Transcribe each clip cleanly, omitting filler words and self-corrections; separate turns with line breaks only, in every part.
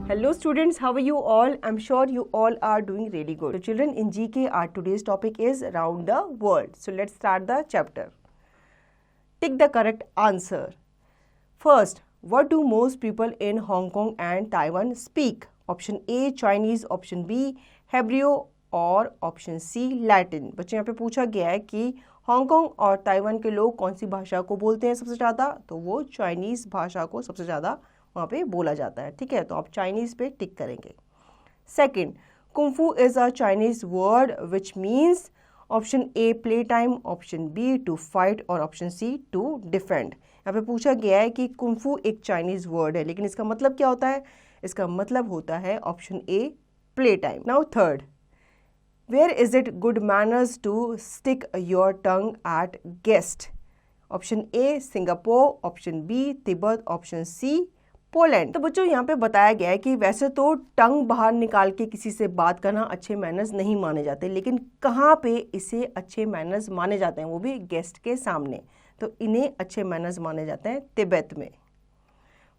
Hello students, how are you all? I'm sure you all are doing really good. So children, in GK, our today's topic is around the world. So let's start the chapter. Tick the correct answer. First, what do most people in Hong Kong and Taiwan speak? Option A, Chinese, option B, Hebrew और option सी Latin. बच्चे यहाँ पे पूछा गया है कि Hong Kong और Taiwan के लोग कौन सी भाषा को बोलते हैं सबसे ज़्यादा, तो वो चाइनीज़ भाषा को सबसे ज़्यादा वहाँ पे बोला जाता है। ठीक है, तो आप चाइनीज़ पे टिक करेंगे। Second, kung fu is a Chinese word which means option A play time, option B to fight और ऑप्शन सी टू डिफेंड। यहाँ पे पूछा गया है कि कुंफू एक चाइनीज़ वर्ड है, लेकिन इसका मतलब क्या होता है? इसका मतलब होता है option A play time. Now third, where is it good manners to stick your tongue at guest? Option A Singapore, option B Tibet, option C Poland. तो बच्चों यहाँ पे बताया गया है कि वैसे तो टंग बाहर निकाल के किसी से बात करना अच्छे मैनर्स नहीं माने जाते, लेकिन कहाँ पे इसे अच्छे मैनर्स माने जाते हैं, वो भी गेस्ट के सामने। तो इन्हें अच्छे मैनर्स माने जाते हैं तिब्बत में।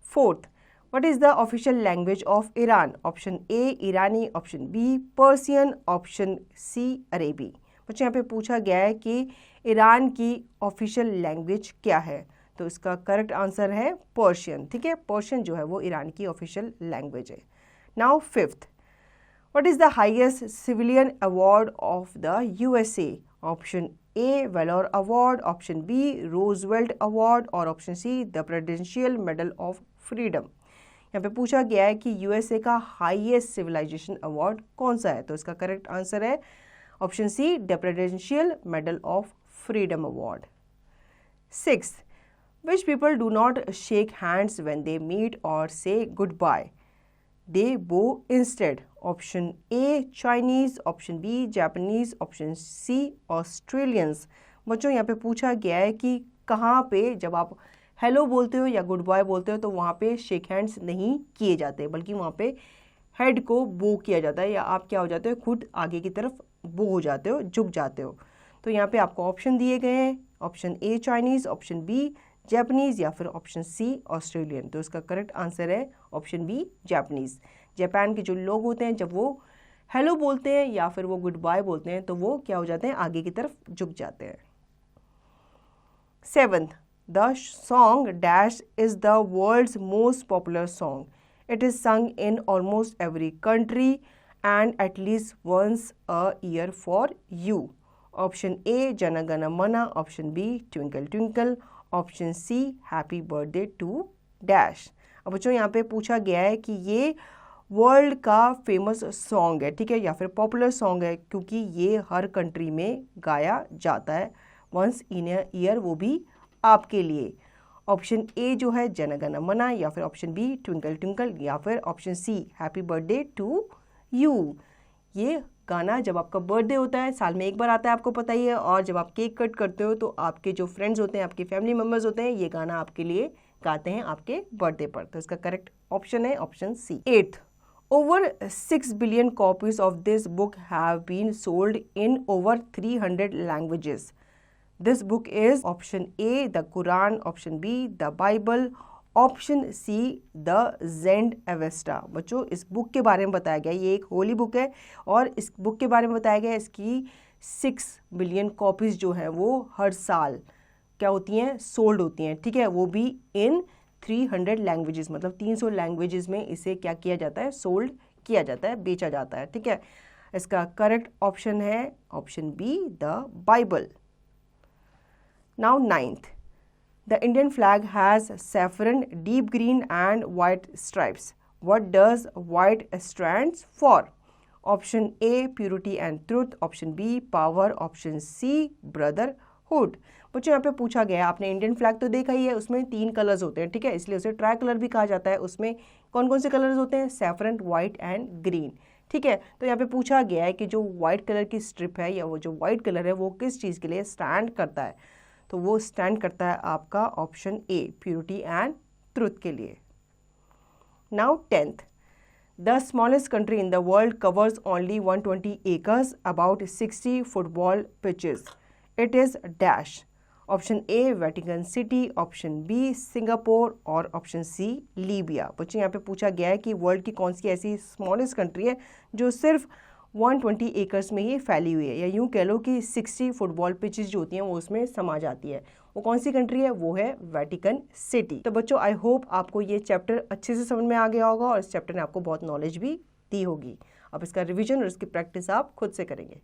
Fourth, what is the official language of Iran? Option A Irani, option B Persian, option C Arabi. बच्चों यहाँ पे पूछा गया है कि ईरान की ऑफिशियल लैंग्वेज क्या है, तो इसका करेक्ट आंसर है पर्शियन। ठीक है, पर्शियन जो है वो ईरान की ऑफिशियल लैंग्वेज है। Now fifth, what is the highest civilian award of the USA? Option A valour award, option B Roosevelt award और option C the presidential medal of freedom. यहाँ पे पूछा गया है कि यूएसए का हाईएस्ट सिविलाइजेशन अवार्ड कौन सा है, तो इसका करेक्ट आंसर है option C the presidential medal of freedom award. Sixth, which people do not shake hands when they meet or say goodbye? They bow instead. Option A Chinese, option B Japanese, option C Australians. बच्चों यहाँ पे पूछा गया है कि कहाँ पे जब आप हेलो बोलते हो या गुड बाय बोलते हो तो वहाँ पे शेक हैंड्स नहीं किए जाते, बल्कि वहाँ पे हेड को बो किया जाता है, या आप क्या हो जाते हो, खुद आगे की तरफ बो हो जाते हो, झुक जाते हो। तो यहाँ पे आपको ऑप्शन दिए गए हैं, option A Chinese, option B Japanese या फिर ऑप्शन सी ऑस्ट्रेलियन। तो इसका करेक्ट आंसर है ऑप्शन बी जापानीज़। जापान के जो लोग होते हैं जब वो हेलो बोलते हैं या फिर वो गुड बाय बोलते हैं तो वो क्या हो जाते हैं, आगे की तरफ झुक जाते हैं। Seventh, the song dash is the world's most popular song. It is sung in almost every country and at least once a year for you. Option A Jana Gana Mana, option B twinkle twinkle, option C happy birthday to dash. अब बच्चों यहाँ पे पूछा गया है कि ये world का फेमस सॉन्ग है, ठीक है, या फिर पॉपुलर सॉन्ग है, क्योंकि ये हर कंट्री में गाया जाता है वंस इन अ ईयर, वो भी आपके लिए. ऑप्शन ए जो है जन गण मन, या फिर ऑप्शन बी ट्विंकल ट्विंकल, या फिर option C happy birthday to you. ये गाना जब आपका बर्थडे होता है, साल में एक बार आता है, आपको पता ही है, और जब आप केक कट करते हो तो आपके जो फ्रेंड्स होते हैं, आपके फैमिली मेम्बर्स होते हैं, ये गाना आपके लिए गाते हैं आपके बर्थडे पर. तो इसका करेक्ट ऑप्शन है option C. Eighth, over 6 billion copies of this book have been sold in over 300 languages. This book is option A the Quran, option B the Bible, option C the Zend Avesta. बच्चों इस book के बारे में बताया गया, ये एक Holi book है और इस बुक के बारे में बताया गया इसकी 6 बिलियन कॉपीज़ जो हैं वो हर साल क्या होती हैं, सोल्ड होती हैं. ठीक है, वो भी इन 300 लैंग्वेजेस, मतलब 300 लैंग्वेजेस में इसे क्या किया जाता है, सोल्ड किया जाता है, बेचा जाता है. ठीक है, इसका करेक्ट ऑप्शन है option B the Bible. Now ninth, the Indian flag has saffron, deep green and white stripes. What does white stands for? Option A purity and truth, option B power, option C brotherhood. बच्चों यहाँ पे पूछा गया है, आपने Indian flag तो देखा ही है, उसमें 3 कलर्स होते हैं, ठीक है, इसलिए उसे ट्राई कलर भी कहा जाता है. उसमें कौन कौन से कलर्स होते हैं, सैफरन, वाइट एंड ग्रीन. ठीक है, तो यहाँ पे पूछा गया है कि जो वाइट कलर की स्ट्रिप है या वो जो वाइट कलर है वो किस चीज़ के लिए स्टैंड करता है, तो वो स्टैंड करता है आपका option A purity and truth के लिए. Now 10th, the smallest country in the world covers only 120 acres, about 60 football pitches. It is dash. Option A Vatican City, option B Singapore और ऑप्शन सी लीबिया। बच्चों यहाँ पे पूछा गया है कि वर्ल्ड की कौन सी ऐसी स्मॉलेस्ट कंट्री है जो सिर्फ 120 एकर्स में ही फैली हुई है, या यूँ कह लो कि 60 फुटबॉल पिचेस जो होती हैं वो उसमें समा जाती है। वो कौन सी कंट्री है? वो है वेटिकन सिटी। तो बच्चों आई होप आपको ये चैप्टर अच्छे से समझ में आ गया होगा और इस चैप्टर ने आपको बहुत नॉलेज भी दी होगी। अब इसका रिवीजन और इसकी प्रैक्टिस आप खुद से करेंगे।